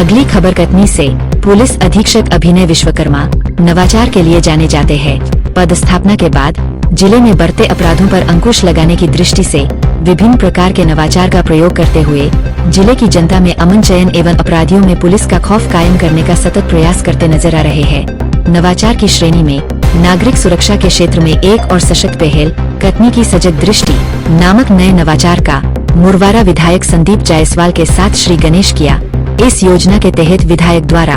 अगली खबर कटनी से। पुलिस अधीक्षक अभिनय विश्वकर्मा नवाचार के लिए जाने जाते हैं। पदस्थापना के बाद जिले में बढ़ते अपराधों पर अंकुश लगाने की दृष्टि से विभिन्न प्रकार के नवाचार का प्रयोग करते हुए जिले की जनता में अमन चयन एवं अपराधियों में पुलिस का खौफ कायम करने का सतत प्रयास करते नजर आ रहे हैं। नवाचार की श्रेणी में नागरिक सुरक्षा के क्षेत्र में एक और सशक्त पहल कटनी की सजग दृष्टि नामक नए नवाचार का मुरवारा विधायक संदीप जायसवाल के साथ श्री गणेश किया। इस योजना के तहत विधायक द्वारा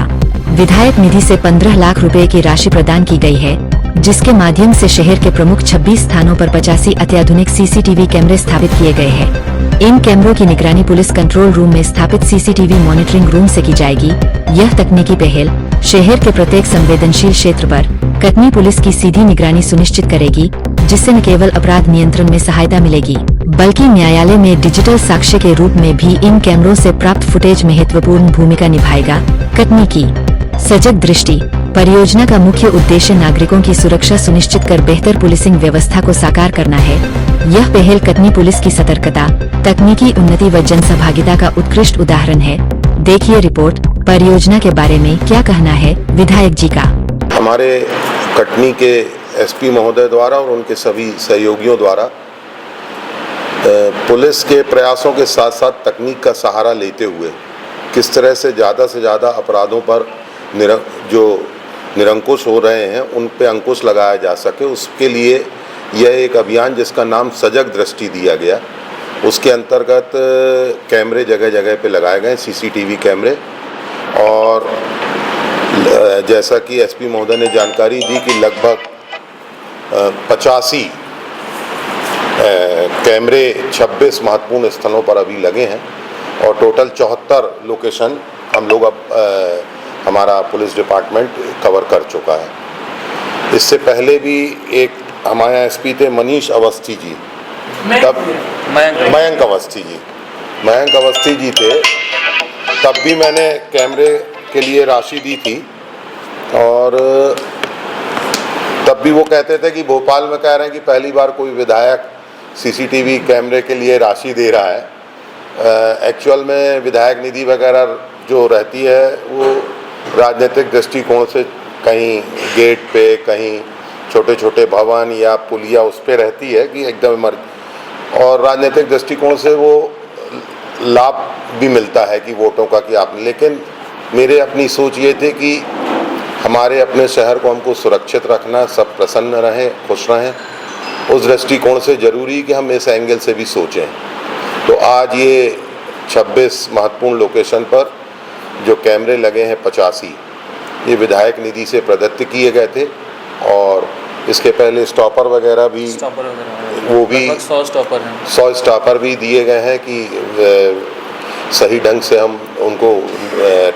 विधायक निधि से 15 लाख रुपए की राशि प्रदान की गई है, जिसके माध्यम से शहर के प्रमुख 26 स्थानों पर 85 अत्याधुनिक सीसीटीवी कैमरे स्थापित किए गए हैं। इन कैमरों की निगरानी पुलिस कंट्रोल रूम में स्थापित सीसीटीवी मॉनिटरिंग रूम से की जाएगी। यह तकनीकी पहल शहर के प्रत्येक संवेदनशील क्षेत्र पर कटनी पुलिस की सीधी निगरानी सुनिश्चित करेगी, जिससे न केवल अपराध नियंत्रण में सहायता मिलेगी, बल्कि न्यायालय में डिजिटल साक्ष्य के रूप में भी इन कैमरों से प्राप्त फुटेज महत्वपूर्ण भूमिका निभाएगा। कटनी की सजग दृष्टि परियोजना का मुख्य उद्देश्य नागरिकों की सुरक्षा सुनिश्चित कर बेहतर पुलिसिंग व्यवस्था को साकार करना है। यह पहल कटनी पुलिस की सतर्कता, तकनीकी उन्नति व जनसहभागिता का उत्कृष्ट उदाहरण है। देखिए रिपोर्ट। परियोजना के बारे में क्या कहना है विधायक जी का। हमारे कटनी के एसपी महोदय द्वारा और उनके सभी सहयोगियों द्वारा पुलिस के प्रयासों के साथ साथ तकनीक का सहारा लेते हुए किस तरह से ज़्यादा अपराधों पर जो निरंकुश हो रहे हैं उन पे अंकुश लगाया जा सके, उसके लिए यह एक अभियान जिसका नाम सजग दृष्टि दिया गया। उसके अंतर्गत कैमरे जगह जगह पे लगाए गए, सीसीटीवी कैमरे, और जैसा कि एसपी महोदय ने जानकारी दी कि लगभग 85 कैमरे 26 महत्वपूर्ण स्थलों पर अभी लगे हैं और टोटल 74 लोकेशन हम लोग अब हमारा पुलिस डिपार्टमेंट कवर कर चुका है। इससे पहले भी एक हमारे एसपी थे मनीष अवस्थी जी, तब मयंक अवस्थी जी थे, तब भी मैंने कैमरे के लिए राशि दी थी और तब भी वो कहते थे कि भोपाल में कह रहे हैं कि पहली बार कोई विधायक सीसीटीवी कैमरे के लिए राशि दे रहा है। एक्चुअल में विधायक निधि वगैरह जो रहती है वो राजनीतिक दृष्टिकोण से कहीं गेट पे, कहीं छोटे छोटे भवन या पुलिया उस पे रहती है कि एकदम और राजनीतिक दृष्टिकोण से वो लाभ भी मिलता है कि वोटों का कि आपने, लेकिन मेरे अपनी सोच ये थी कि हमारे अपने शहर को हमको सुरक्षित रखना, सब प्रसन्न रहें, खुश रहें, उस दृष्टिकोण से ज़रूरी कि हम इस एंगल से भी सोचें। तो आज ये 26 महत्वपूर्ण लोकेशन पर जो कैमरे लगे हैं 85, ये विधायक निधि से प्रदत्त किए गए थे और इसके पहले स्टॉपर वगैरह भी वो भी 100 स्टॉपर भी दिए गए हैं कि सही ढंग से हम उनको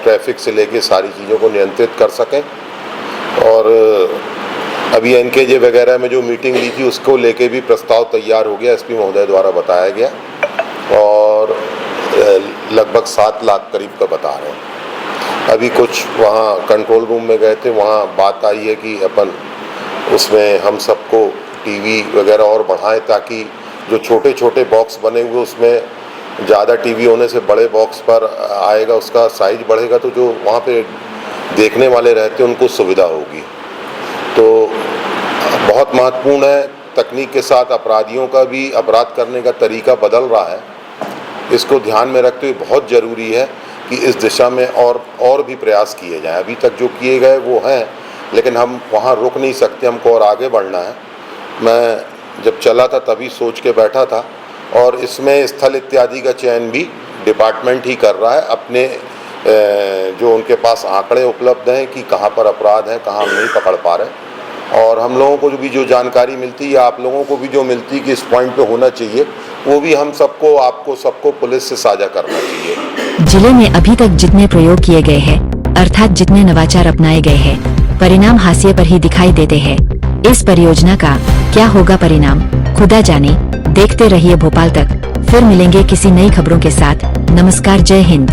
ट्रैफिक से लेके सारी चीज़ों को नियंत्रित कर सकें। और अभी एनकेजे वगैरह में जो मीटिंग ली थी उसको लेके भी प्रस्ताव तैयार हो गया, एसपी महोदय द्वारा बताया गया और लगभग 7 लाख करीब का बता रहे हैं। अभी कुछ वहाँ कंट्रोल रूम में गए थे, वहाँ बात आई है कि अपन उसमें हम सबको टीवी वगैरह और बढ़ाएं ताकि जो छोटे छोटे बॉक्स बने हुए उसमें ज़्यादा टीवी होने से बड़े बॉक्स पर आएगा, उसका साइज बढ़ेगा तो जो वहाँ पे देखने वाले रहते हैं उनको सुविधा होगी। तो बहुत महत्वपूर्ण है, तकनीक के साथ अपराधियों का भी अपराध करने का तरीका बदल रहा है। इसको ध्यान में रखते हुए बहुत ज़रूरी है कि इस दिशा में और भी प्रयास किए जाएं। अभी तक जो किए गए वो हैं, लेकिन हम वहाँ रुक नहीं सकते, हमको और आगे बढ़ना है। मैं जब चला था तभी सोच के बैठा था और इसमें स्थल इत्यादि का चयन भी डिपार्टमेंट ही कर रहा है, अपने जो उनके पास आंकड़े उपलब्ध हैं कि कहाँ पर अपराध हैं, कहाँ हम नहीं पकड़ पा रहे, और हम लोगों को भी जो जानकारी मिलती है या आप लोगों को भी जो मिलती है कि इस पॉइंट पे होना चाहिए, वो भी हम सबको, आपको सबको पुलिस से साझा करना चाहिए। जिले में अभी तक जितने प्रयोग किए गए हैं, अर्थात जितने नवाचार अपनाए गए हैं, परिणाम हाशिए पर ही दिखाई देते हैं। इस परियोजना का क्या होगा परिणाम, खुदा जाने। देखते रहिए भोपाल तक। फिर मिलेंगे किसी नई खबरों के साथ। नमस्कार, जय हिंद।